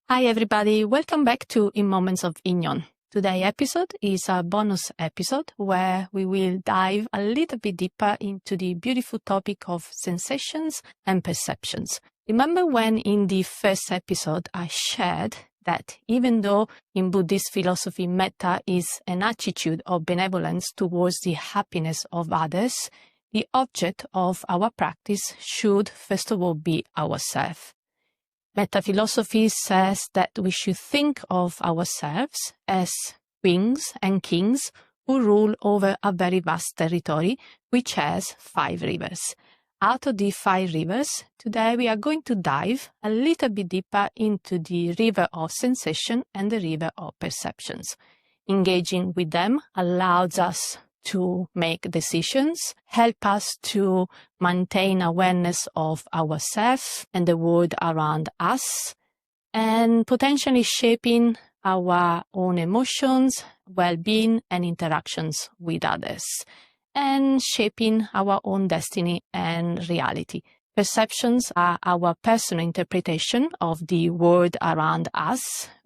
Hi everybody, welcome back to In Moments of Inyeon. Today's episode is a bonus episode where we will dive a little bit deeper into the beautiful topic of sensations and perceptions. Remember when in the first episode I shared that even though in Buddhist philosophy Metta is an attitude of benevolence towards the happiness of others, the object of our practice should first of all be ourselves. Metta philosophy says that we should think of ourselves as queens and kings who rule over a very vast territory which has 5 rivers. Out of the 5 rivers, today we are going to dive a little bit deeper into the river of sensation and the river of perceptions. Engaging with them allows us to make decisions, help us to maintain awareness of ourselves and the world around us, and potentially shaping our own emotions, well-being, and interactions with others, and shaping our own destiny and reality. Perceptions are our personal interpretation of the world around us,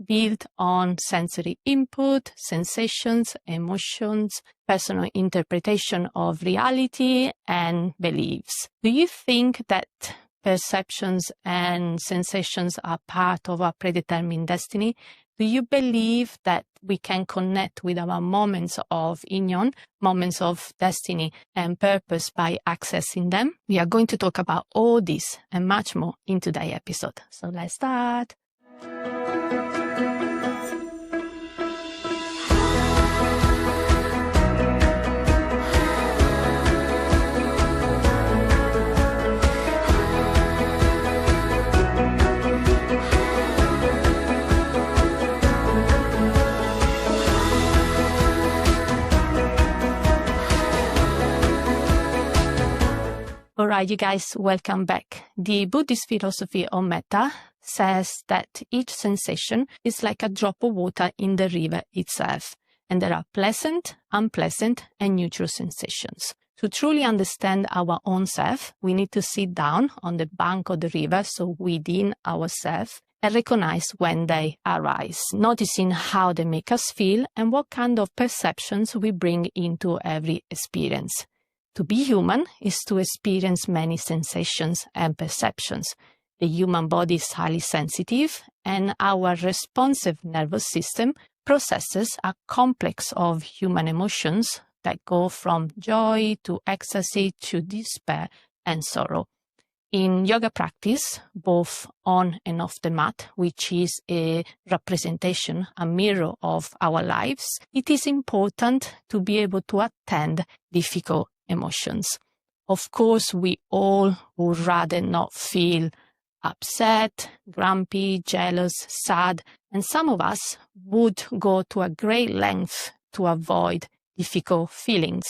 built on sensory input, sensations, emotions, personal interpretation of reality, and beliefs. Do you think that perceptions and sensations are part of our predetermined destiny? Do you believe that we can connect with our moments of Inyeon, moments of destiny and purpose by accessing them? We are going to talk about all this and much more in today's episode. So let's start. All right, you guys, welcome back. The Buddhist philosophy of Metta says that each sensation is like a drop of water in the river itself, and there are pleasant, unpleasant, and neutral sensations. To truly understand our own self, we need to sit down on the bank of the river, so within ourselves, and recognize when they arise, noticing how they make us feel and what kind of perceptions we bring into every experience. To be human is to experience many sensations and perceptions. The human body is highly sensitive, and our responsive nervous system processes a complex of human emotions that go from joy to ecstasy to despair and sorrow. In yoga practice, both on and off the mat, which is a representation, a mirror of our lives, it is important to be able to attend difficult emotions. Of course, we all would rather not feel upset, grumpy, jealous, sad, and some of us would go to a great length to avoid difficult feelings.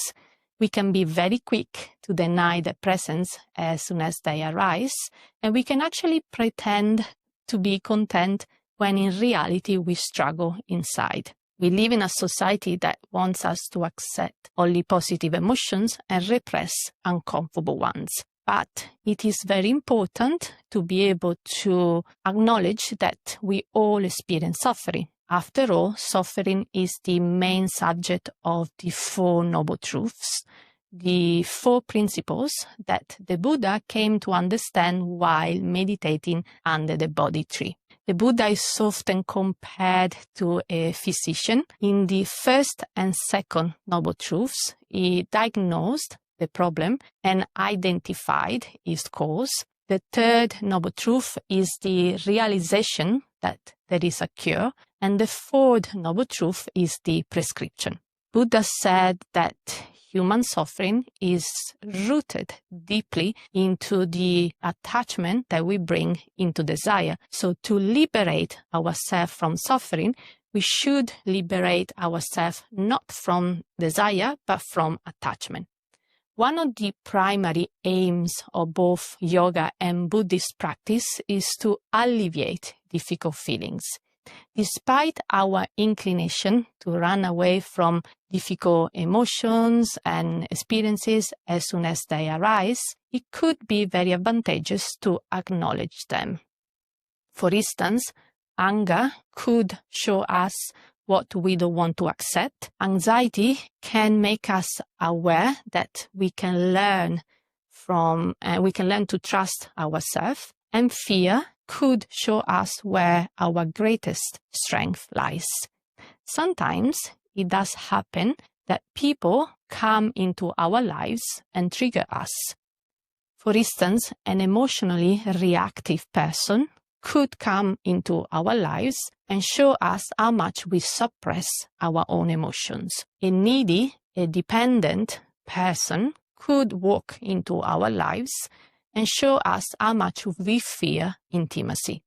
We can be very quick to deny their presence as soon as they arise, and we can actually pretend to be content when in reality we struggle inside. We live in a society that wants us to accept only positive emotions and repress uncomfortable ones. But it is very important to be able to acknowledge that we all experience suffering. After all, suffering is the main subject of the 4 Noble Truths, the 4 principles that the Buddha came to understand while meditating under the Bodhi tree. The Buddha is often compared to a physician. In the first and second Noble Truths, he diagnosed the problem and identified its cause. The third Noble Truth is the realization that there is a cure. And the fourth Noble Truth is the prescription. Buddha said that human suffering is rooted deeply into the attachment that we bring into desire. So to liberate ourselves from suffering, we should liberate ourselves not from desire, but from attachment. One of the primary aims of both yoga and Buddhist practice is to alleviate difficult feelings. Despite our inclination to run away from difficult emotions and experiences as soon as they arise, it could be very advantageous to acknowledge them. For instance, Anger could show us what we don't want to accept. Anxiety can make us aware that we can learn to trust ourselves. And fear could show us where our greatest strength lies. Sometimes it does happen that people come into our lives and trigger us. For instance, an emotionally reactive person could come into our lives and show us how much we suppress our own emotions. A needy, a dependent person could walk into our lives and show us how much we fear intimacy.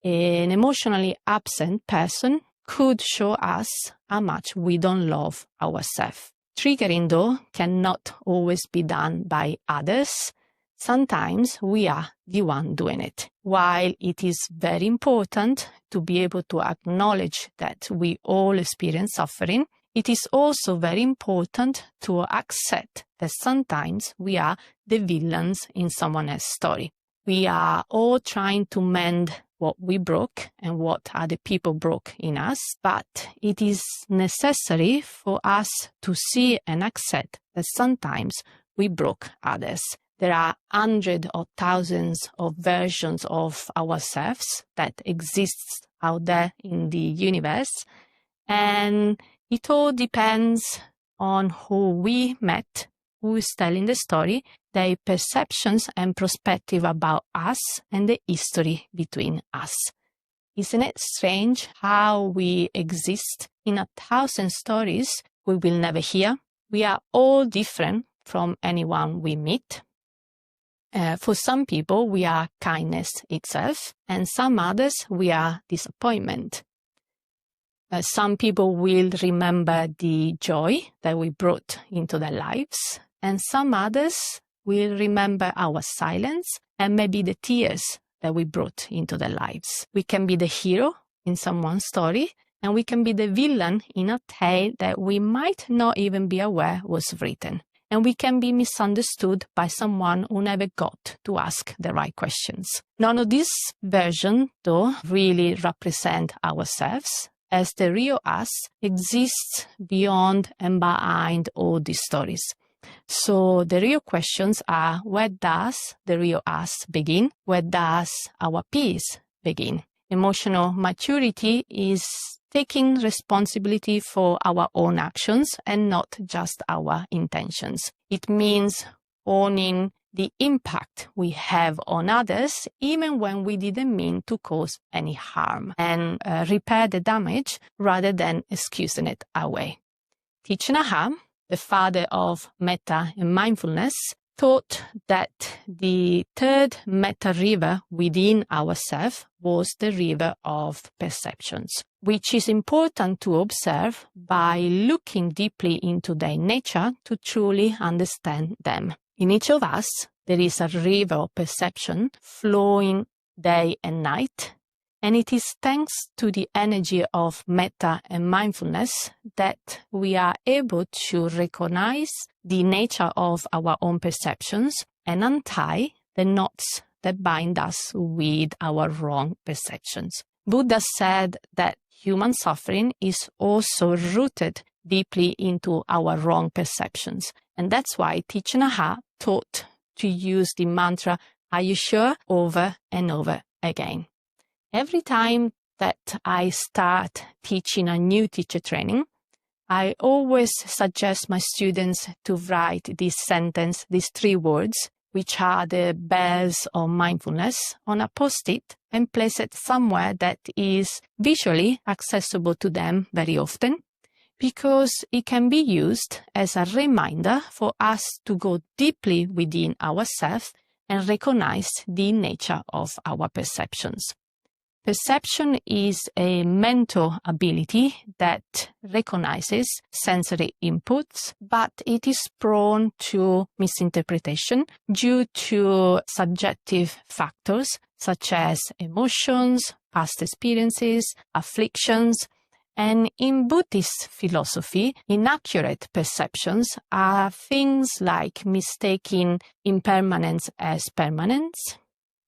An emotionally absent person could show us how much we don't love ourselves. Triggering, though, cannot always be done by others. Sometimes we are the one doing it. While it is very important to be able to acknowledge that we all experience suffering, it is also very important to accept that sometimes we are the villains in someone else's story. We are all trying to mend what we broke and what other people broke in us, but it is necessary for us to see and accept that sometimes we broke others. There are hundreds or thousands of versions of ourselves that exist out there in the universe, and it all depends on who we met, who is telling the story, their perceptions and perspective about us, and the history between us. Isn't it strange how we exist in 1,000 stories we will never hear? We are all different from anyone we meet. For some people, we are kindness itself, and some others, we are disappointment. Some people will remember the joy that we brought into their lives, and some others will remember our silence and maybe the tears that we brought into their lives. We can be the hero in someone's story, and we can be the villain in a tale that we might not even be aware was written. And we can be misunderstood by someone who never got to ask the right questions. None of these versions, though, really represent ourselves, as the real us exists beyond and behind all these stories. So the real questions are, where does the real us begin? Where does our peace begin? Emotional maturity is taking responsibility for our own actions and not just our intentions. It means owning the impact we have on others, even when we didn't mean to cause any harm, and repair the damage rather than excusing it away. Thich Nhat Hanh, the father of Metta and Mindfulness, taught that the third Metta river within ourselves was the river of perceptions, which is important to observe by looking deeply into their nature to truly understand them. In each of us, there is a river of perception flowing day and night, and it is thanks to the energy of Metta and Mindfulness that we are able to recognize the nature of our own perceptions and untie the knots that bind us with our wrong perceptions. Buddha said that human suffering is also rooted deeply into our wrong perceptions. And that's why Thich Nhat Hanh taught to use the mantra, "Are you sure?" over and over again. Every time that I start teaching a new teacher training, I always suggest my students to write this sentence, these 3 words, which are the bells of mindfulness, on a post-it and place it somewhere that is visually accessible to them very often, because it can be used as a reminder for us to go deeply within ourselves and recognize the nature of our perceptions. Perception is a mental ability that recognizes sensory inputs, but it is prone to misinterpretation due to subjective factors such as emotions, past experiences, afflictions. And in Buddhist philosophy, inaccurate perceptions are things like mistaking impermanence as permanence,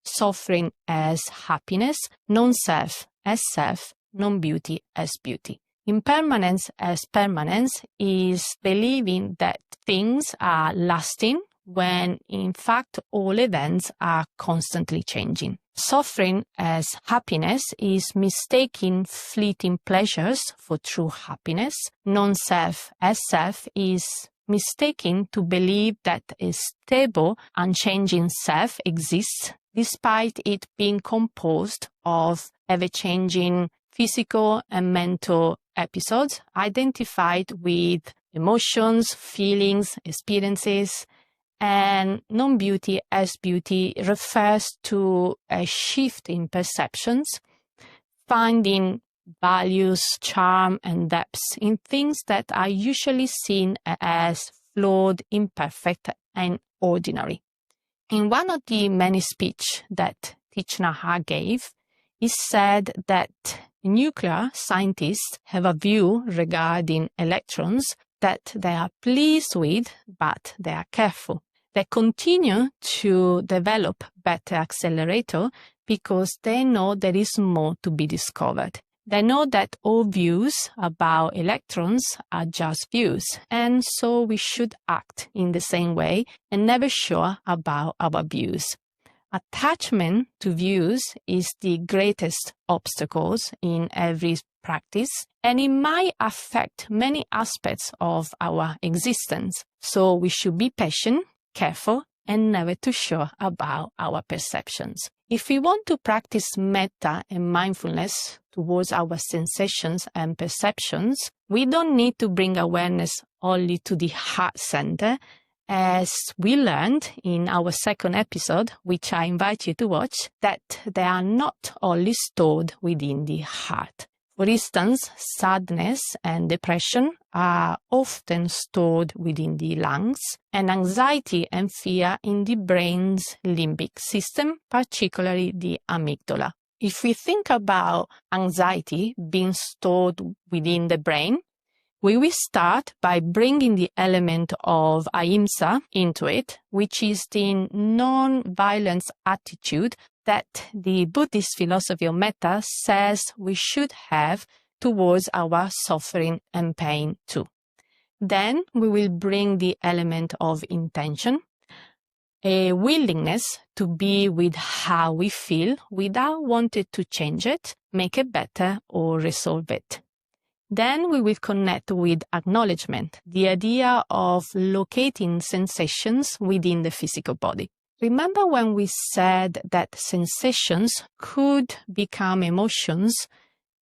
suffering as happiness, non-self as self, non-beauty as beauty. Impermanence as permanence is believing that things are lasting when in fact all events are constantly changing. Suffering as happiness is mistaking fleeting pleasures for true happiness. Non-self as self is mistaken to believe that a stable, unchanging self exists despite it being composed of ever-changing physical and mental episodes identified with emotions, feelings, experiences. And non-beauty as beauty refers to a shift in perceptions, finding values, charm, and depths in things that are usually seen as flawed, imperfect, and ordinary. In one of the many speeches that Thich Nhat Hanh gave, he said that nuclear scientists have a view regarding electrons that they are pleased with, but they are careful. They continue to develop better accelerator because they know there is more to be discovered. They know that all views about electrons are just views, and so we should act in the same way and never sure about our views. Attachment to views is the greatest obstacles in every practice, and it might affect many aspects of our existence. So we should be patient, careful, and never too sure about our perceptions. If we want to practice metta and mindfulness towards our sensations and perceptions, we don't need to bring awareness only to the heart center, as we learned in our second episode, which I invite you to watch, that they are not only stored within the heart. For instance, sadness and depression are often stored within the lungs, and anxiety and fear in the brain's limbic system, particularly the amygdala. If we think about anxiety being stored within the brain, we will start by bringing the element of ahimsa into it, which is the non-violence attitude that the Buddhist philosophy of Metta says we should have towards our suffering and pain too. Then we will bring the element of intention, a willingness to be with how we feel without wanting to change it, make it better, or resolve it. Then we will connect with acknowledgement, the idea of locating sensations within the physical body. Remember when we said that sensations could become emotions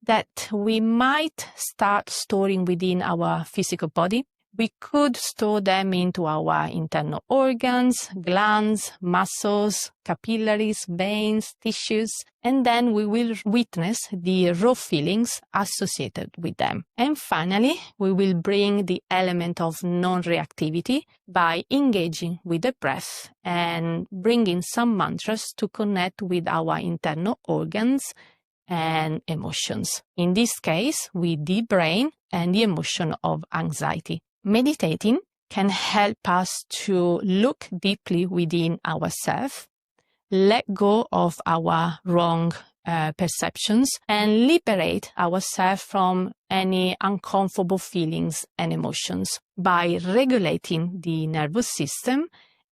that we might start storing within our physical body? We could store them into our internal organs, glands, muscles, capillaries, veins, tissues, and then we will witness the raw feelings associated with them. And finally, we will bring the element of non-reactivity by engaging with the breath and bringing some mantras to connect with our internal organs and emotions. In this case, with the brain and the emotion of anxiety. Meditating can help us to look deeply within ourselves, let go of our wrong perceptions, and liberate ourselves from any uncomfortable feelings and emotions by regulating the nervous system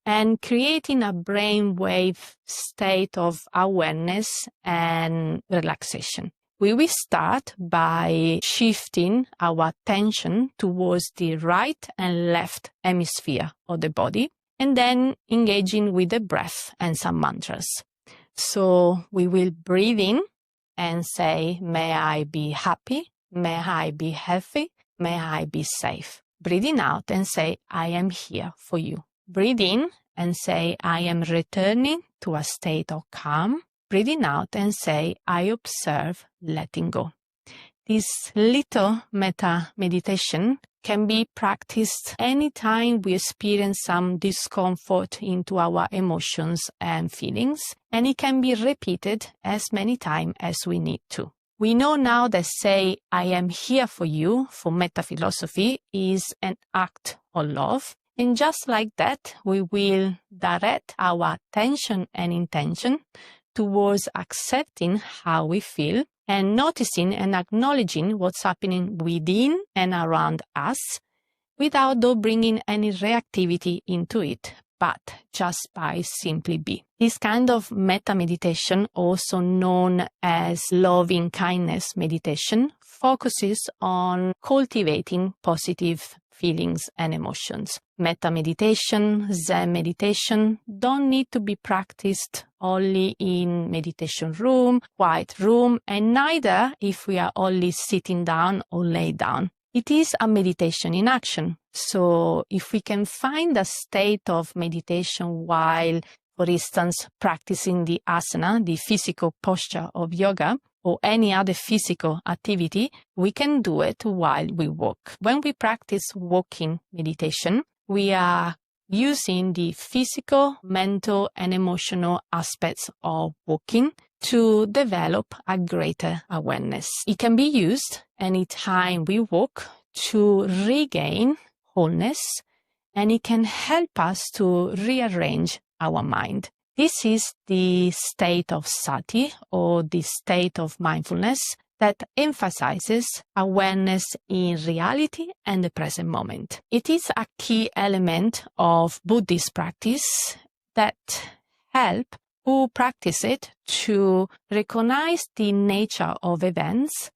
and creating a brainwave state of awareness and relaxation. We will start by shifting our attention towards the right and left hemisphere of the body, and then engaging with the breath and some mantras. So we will breathe in and say, may I be happy, may I be healthy, may I be safe. Breathing out and say, I am here for you. Breathe in and say, I am returning to a state of calm. Breathing out and say, I observe letting go. This little metta meditation can be practiced anytime we experience some discomfort into our emotions and feelings, and it can be repeated as many times as we need to. We know now that say, I am here for you, for metta philosophy, is an act of love. And just like that, we will direct our attention and intention towards accepting how we feel and noticing and acknowledging what's happening within and around us without though bringing any reactivity into it, but just by simply be. This kind of metta meditation, also known as loving kindness meditation, focuses on cultivating positive feelings and emotions. Metta meditation, Zen meditation don't need to be practiced only in meditation room, quiet room, and neither if we are only sitting down or lay down. It is a meditation in action. So if we can find a state of meditation while, for instance, practicing the asana, the physical posture of yoga, or any other physical activity, we can do it while we walk. When we practice walking meditation, we are using the physical, mental, and emotional aspects of walking to develop a greater awareness. It can be used anytime we walk to regain wholeness, and it can help us to rearrange our mind. This is the state of sati, or the state of mindfulness, that emphasizes awareness in reality and the present moment. It is a key element of Buddhist practice that help who practice it to recognize the nature of events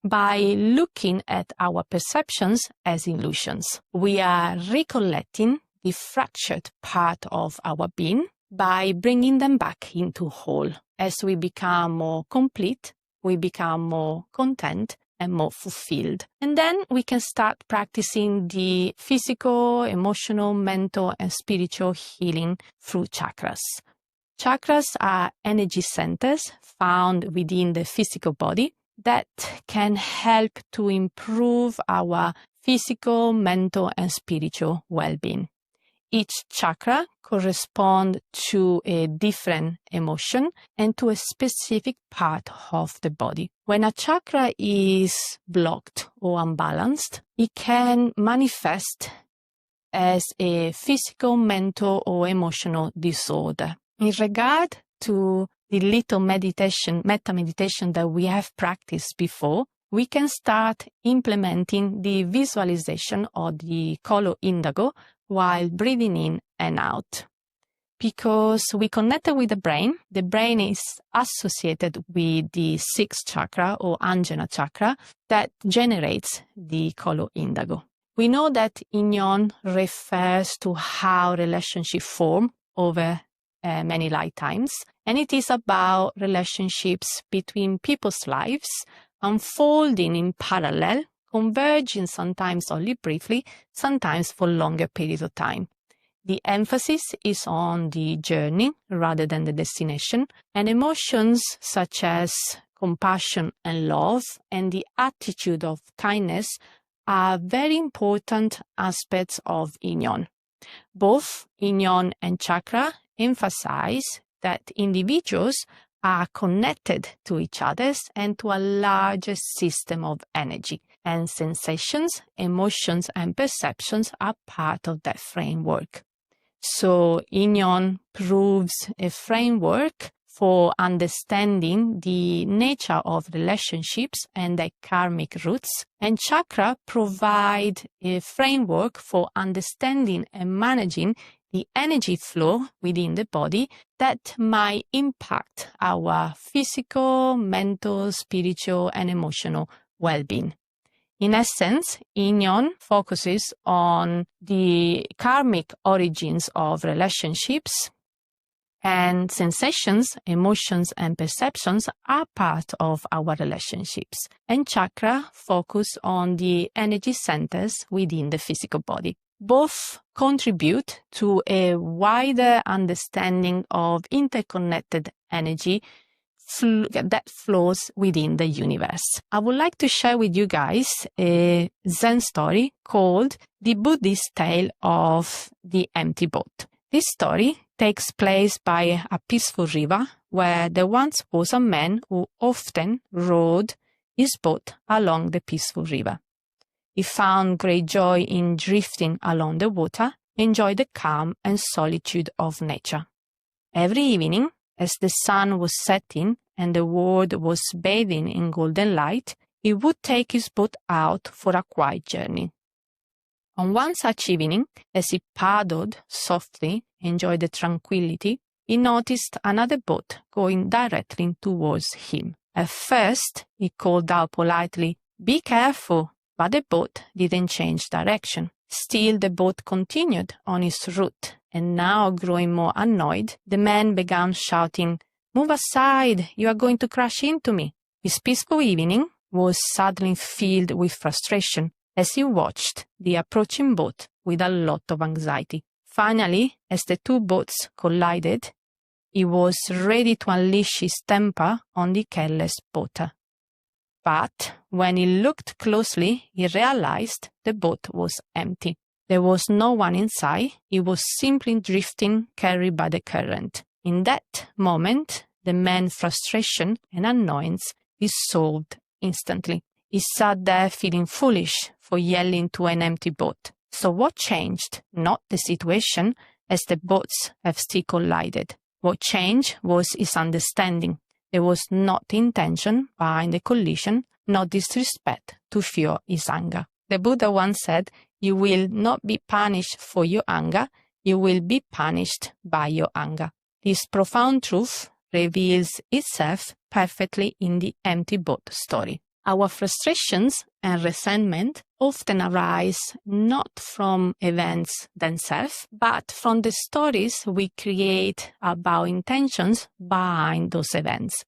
by looking at our perceptions as illusions. We are recollecting the fractured part of our being by bringing them back into whole. As we become more complete, we become more content and more fulfilled. And then we can start practicing the physical, emotional, mental, and spiritual healing through chakras. Chakras are energy centers found within the physical body that can help to improve our physical, mental, and spiritual well-being. Each chakra corresponds to a different emotion and to a specific part of the body. When a chakra is blocked or unbalanced, it can manifest as a physical, mental, or emotional disorder. In regard to the little metta meditation that we have practiced before, we can start implementing the visualization of the color indigo while breathing in and out. Because we connected with the brain is associated with the sixth chakra or Anjana chakra that generates the color indigo. We know that Inyeon refers to how relationships form over many lifetimes, and it is about relationships between people's lives unfolding in parallel, converging sometimes only briefly, sometimes for longer periods of time. The emphasis is on the journey rather than the destination, and emotions such as compassion and love and the attitude of kindness are very important aspects of Inyeon. Both Inyeon and Chakra emphasize that individuals are connected to each other and to a larger system of energy, and sensations, emotions, and perceptions are part of that framework. So Inyeon proves a framework for understanding the nature of relationships and their karmic roots, and Chakra provide a framework for understanding and managing the energy flow within the body that might impact our physical, mental, spiritual, and emotional well-being. In essence, Inyeon focuses on the karmic origins of relationships, and sensations, emotions, and perceptions are part of our relationships. And Chakra focus on the energy centers within the physical body. Both contribute to a wider understanding of interconnected energy that flows within the universe. I would like to share with you guys a Zen story called The Buddhist Tale of the Empty Boat. This story takes place by a peaceful river where there once was a man who often rowed his boat along the peaceful river. He found great joy in drifting along the water, enjoyed the calm and solitude of nature. Every evening, as the sun was setting and the world was bathing in golden light, he would take his boat out for a quiet journey. On one such evening, as he paddled softly, enjoyed the tranquility, he noticed another boat going directly towards him. At first, he called out politely, "Be careful," but the boat didn't change direction. Still, the boat continued on its route, and now, growing more annoyed, the man began shouting, "Move aside, you are going to crash into me." His peaceful evening was suddenly filled with frustration as he watched the approaching boat with a lot of anxiety. Finally, as the two boats collided, he was ready to unleash his temper on the careless boater. But when he looked closely, he realized the boat was empty. There was no one inside. It was simply drifting, carried by the current. In that moment, the man's frustration and annoyance dissolved instantly. He sat there feeling foolish for yelling to an empty boat. So what changed? Not the situation, as the boats have still collided. What changed was his understanding. There was not intention behind the collision, not disrespect to fuel his anger. The Buddha once said, "You will not be punished for your anger, you will be punished by your anger." This profound truth reveals itself perfectly in the empty boat story. Our frustrations and resentment often arise not from events themselves, but from the stories we create about intentions behind those events.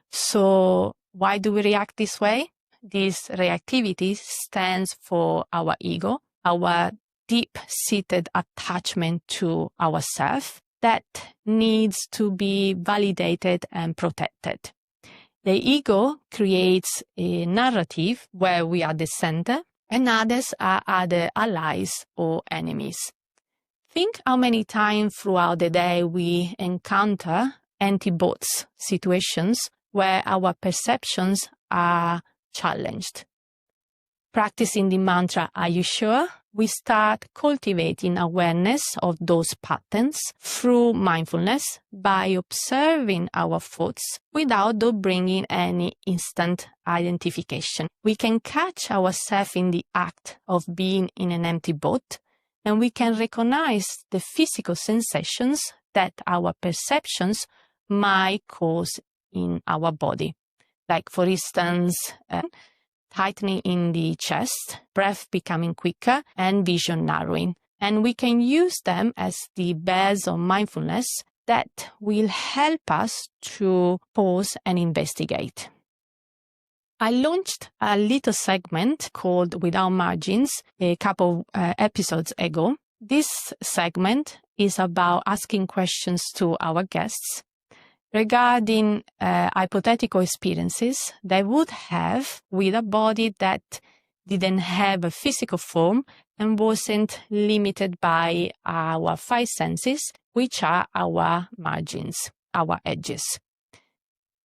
So why do we react this way? This reactivity stands for our ego, our deep-seated attachment to ourselves that needs to be validated and protected. The ego creates a narrative where we are the center and others are other allies or enemies. Think how many times throughout the day we encounter anti-boats situations where our perceptions are challenged. Practicing the mantra, "Are you sure?" we start cultivating awareness of those patterns through mindfulness by observing our thoughts without bringing any instant identification. We can catch ourselves in the act of being in an empty boat, and we can recognize the physical sensations that our perceptions might cause in our body. Like, for instance, tightening in the chest, breath becoming quicker, and vision narrowing. And we can use them as the bells of mindfulness that will help us to pause and investigate. I launched a little segment called Without Margins a couple of episodes ago. This segment is about asking questions to our guests regarding hypothetical experiences they would have with a body that didn't have a physical form and wasn't limited by our five senses, which are our margins, our edges.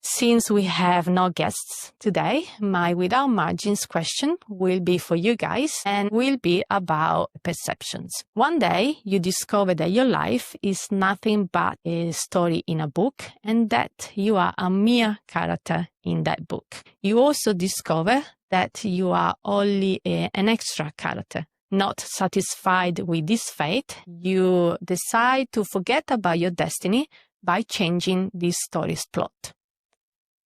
Since we have no guests today, my Without Margins question will be for you guys and will be about perceptions. One day, you discover that your life is nothing but a story in a book and that you are a mere character in that book. You also discover that you are only an extra character. Not satisfied with this fate, you decide to forget about your destiny by changing this story's plot.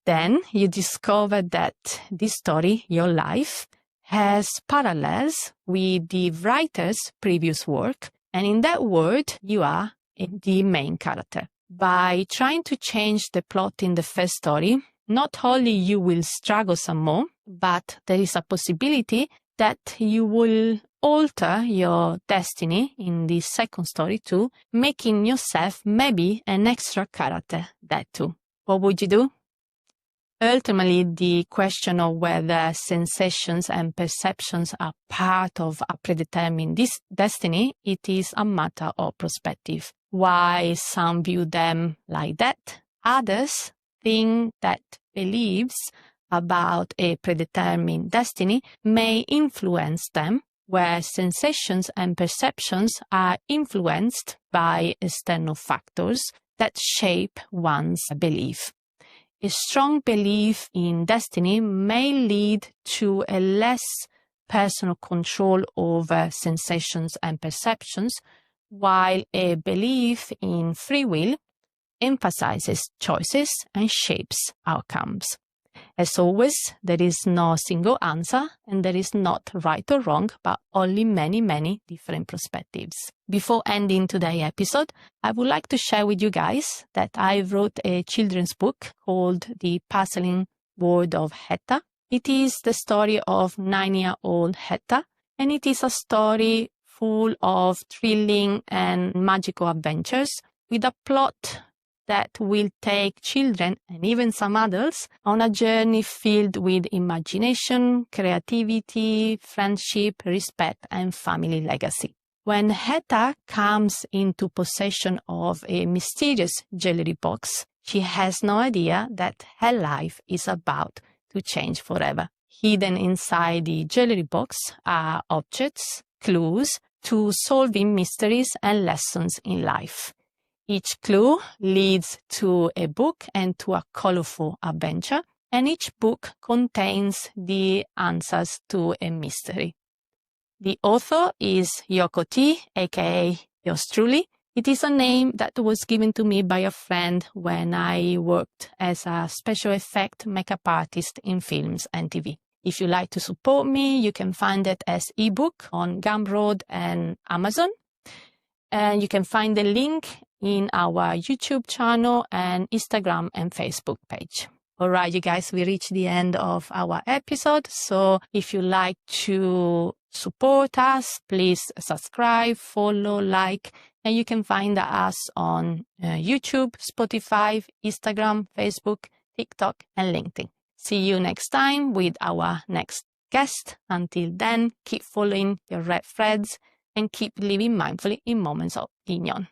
Then you discover that this story, your life, has parallels with the writer's previous work, and in that world, you are the main character. By trying to change the plot in the first story, not only you will struggle some more, but there is a possibility that you will alter your destiny in the second story too, making yourself maybe an extra character that too. What would you do? Ultimately, the question of whether sensations and perceptions are part of a predetermined destiny, it is a matter of perspective. Why some view them like that, others think that beliefs about a predetermined destiny may influence them, where sensations and perceptions are influenced by external factors that shape one's belief. A strong belief in destiny may lead to a less personal control over sensations and perceptions, while a belief in free will emphasizes choices and shapes outcomes. As always, there is no single answer and there is not right or wrong, but only many, many different perspectives. Before ending today's episode, I would like to share with you guys that I wrote a children's book called The Puzzling World of Metta. It is the story of 9-year-old Metta, and it is a story full of thrilling and magical adventures with a plot that will take children and even some adults on a journey filled with imagination, creativity, friendship, respect, and family legacy. When Metta comes into possession of a mysterious jewelry box, she has no idea that her life is about to change forever. Hidden inside the jewelry box are objects, clues to solving mysteries and lessons in life. Each clue leads to a book and to a colorful adventure, and each book contains the answers to a mystery. The author is Yoko T, aka yours truly. It is a name that was given to me by a friend when I worked as a special effect makeup artist in films and TV. If you like to support me, you can find it as ebook on Gumroad and Amazon. And you can find the link in our YouTube channel and Instagram and Facebook page. All right, you guys, we reached the end of our episode. So if you like to support us, please subscribe, follow, like, and you can find us on YouTube, Spotify, Instagram, Facebook, TikTok, and LinkedIn. See you next time with our next guest. Until then, keep following your red threads and keep living mindfully in moments of Inyeon.